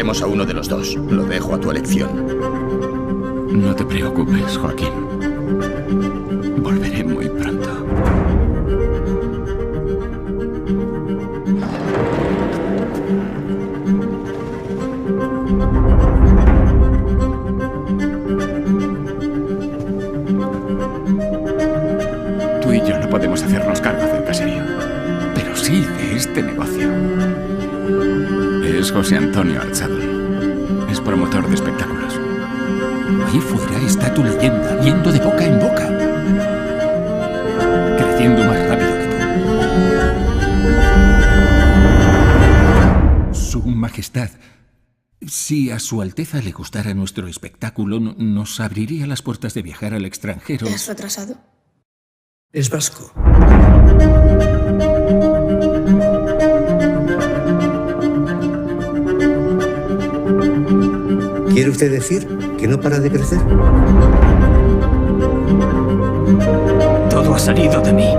Escogeremos a uno de los dos. Lo dejo a tu elección. No te preocupes, Joaquín. Volveré muy pronto. Tú y yo no podemos hacernos cargo del caserío, pero sí de este negocio. Es José Antonio Archadón. Es promotor de espectáculos. Ahí fuera está tu leyenda, yendo de boca en boca. Creciendo más rápido que tú. Su Majestad, si a Su Alteza le gustara nuestro espectáculo, nos abriría las puertas de viajar al extranjero. ¿Te has retrasado? Es vasco. ¿Quiere usted decir que no para de crecer? Todo ha salido de mí.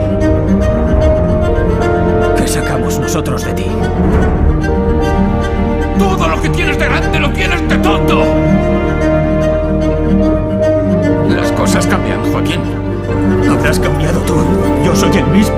¿Qué sacamos nosotros de ti? Todo lo que tienes de grande lo tienes de tonto. Las cosas cambian, Joaquín. Habrás cambiado tú. Yo soy el mismo.